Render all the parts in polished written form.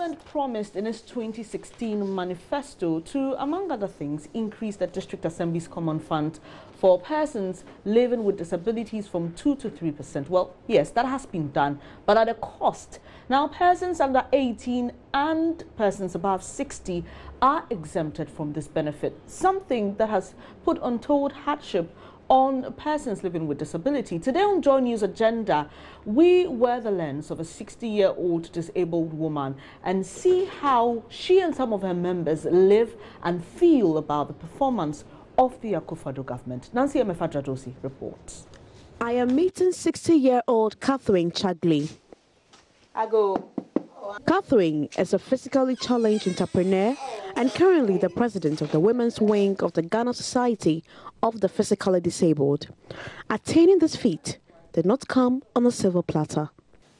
government promised in its 2016 manifesto to, among other things, increase the District Assembly's Common Fund for persons living with disabilities from 2 to 3%. Well, yes, that has been done, but at a cost. Now, persons under 18 and persons above 60 are exempted from this benefit, something that has put untold hardship on persons living with disability. Today on JoyNews Agenda, we wear the lens of a 60-year-old disabled woman and see how she and some of her members live and feel about the performance of the Akufo-Addo government. Nancy Emefadradosi reports. I am meeting 60-year-old Catherine Chadley. Catherine is a physically challenged entrepreneur and currently the president of the women's wing of the Ghana Society of the Physically Disabled. Attaining this feat did not come on a silver platter.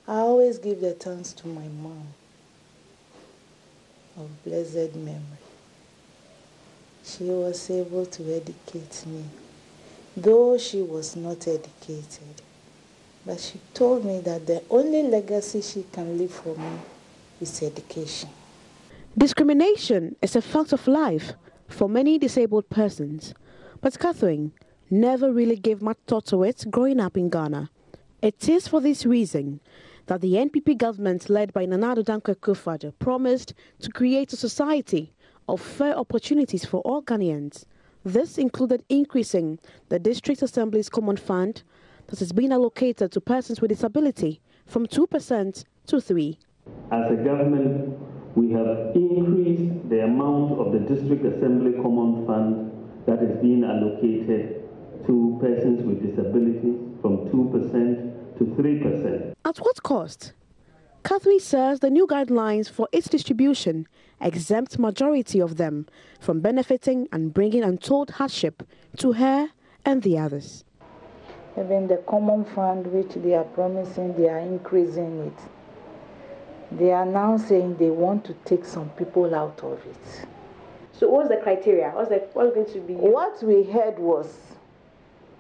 I always give the thanks to my mom of blessed memory. She was able to educate me, though she was not educated. But she told me that the only legacy she can leave for me is education. Discrimination is a fact of life for many disabled persons, but Catherine never really gave much thought to it growing up in Ghana. It is for this reason that the NPP government led by Nana Addo Dankwa Akufo-Addo promised to create a society of fair opportunities for all Ghanaians. This included increasing the District Assembly's Common Fund that is being allocated to persons with disability from 2% to 3%. As a government, we have increased the amount of the District Assembly Common Fund that is being allocated to persons with disabilities from 2% to 3%. At what cost? Catherine says the new guidelines for its distribution exempt majority of them from benefiting and bringing untold hardship to her and the others. Even the common fund which they are promising, they are increasing it. They are now saying they want to take some people out of it. So what's the criteria? What's going to be? What we heard was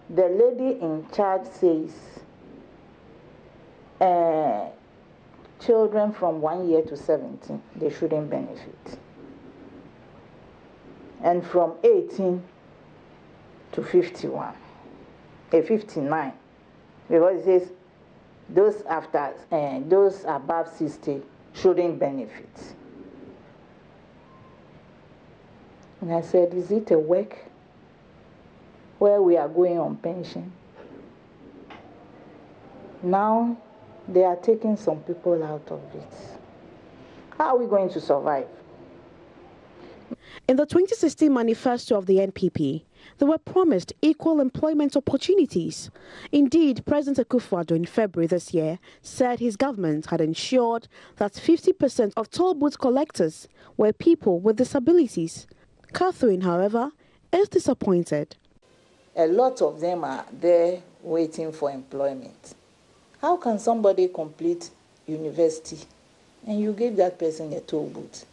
the lady in charge says children from 1 year to 17, they shouldn't benefit. And from 18 to 59, because it says those those above 60 shouldn't benefit. And I said, is it a work where we are going on pension? Now they are taking some people out of it. How are we going to survive? In the 2016 manifesto of the NPP, there were promised equal employment opportunities. Indeed, President Akufo-Addo in February this year said his government had ensured that 50% of toll booth collectors were people with disabilities. Catherine, however, is disappointed. A lot of them are there waiting for employment. How can somebody complete university and you give that person a toll booth?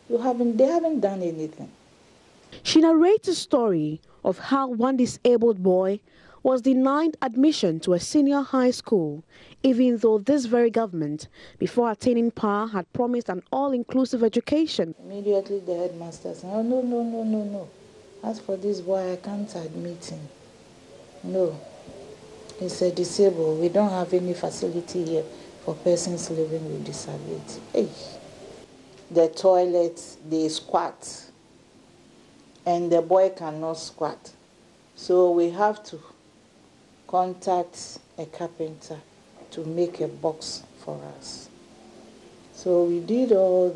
They haven't done anything. She narrates a story of how one disabled boy was denied admission to a senior high school, even though this very government, before attaining power, had promised an all-inclusive education. Immediately the headmaster said, oh, no. As for this boy, I can't admit him. No, he's a disabled. We don't have any facility here for persons living with disability. Hey. The toilets, they squat, and the boy cannot squat. So we have to contact a carpenter to make a box for us. So we did all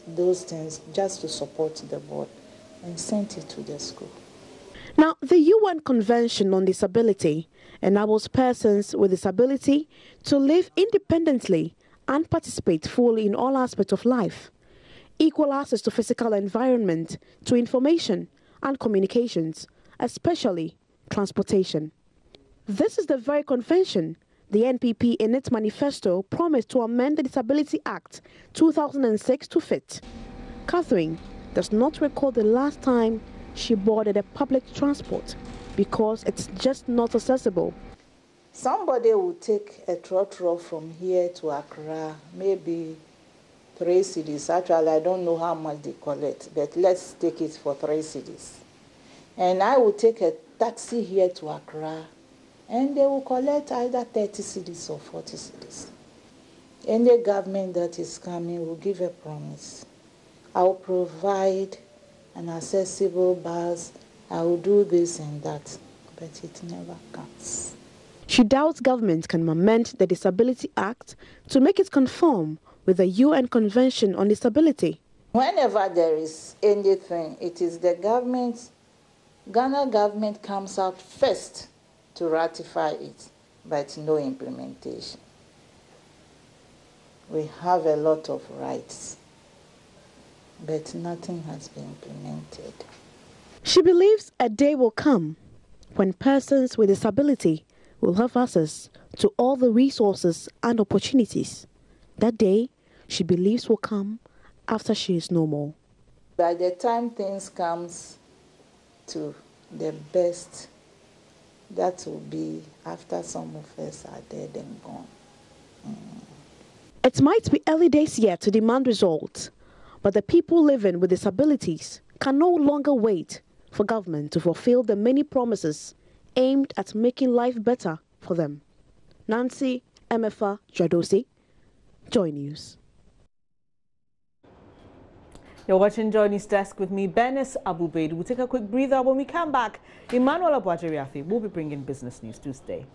those things just to support the boy and sent it to the school. Now, the UN Convention on Disability enables persons with disability to live independently and participate fully in all aspects of life. Equal access to physical environment, to information and communications, especially transportation. This is the very convention the NPP in its manifesto promised to amend the Disability Act 2006 to fit. Catherine does not recall the last time she boarded a public transport because it's just not accessible. Somebody will take a trotro from here to Accra, maybe 3 cedis. Actually, I don't know how much they collect, but let's take it for 3 cedis. And I will take a taxi here to Accra, and they will collect either 30 cedis or 40 cedis. Any government that is coming will give a promise. I will provide an accessible bus. I will do this and that, but it never comes. She doubts government can amend the Disability Act to make it conform with the UN Convention on Disability. Whenever there is anything, it is the government, Ghana government comes out first to ratify it, but no implementation. We have a lot of rights, but nothing has been implemented. She believes a day will come when persons with disability will have access to all the resources and opportunities. That day, she believes, will come after she is no more. By the time things comes to the best, that will be after some of us are dead and gone. It might be early days yet to demand results, but the people living with disabilities can no longer wait for government to fulfill the many promises aimed at making life better for them. Nancy Emefa Jadosi, Joy News. You're watching JoyNews Desk with me, Benis Abubaid. We'll take a quick breather. When we come back, Emmanuel Abuajeriafe will be bringing business news. Do stay.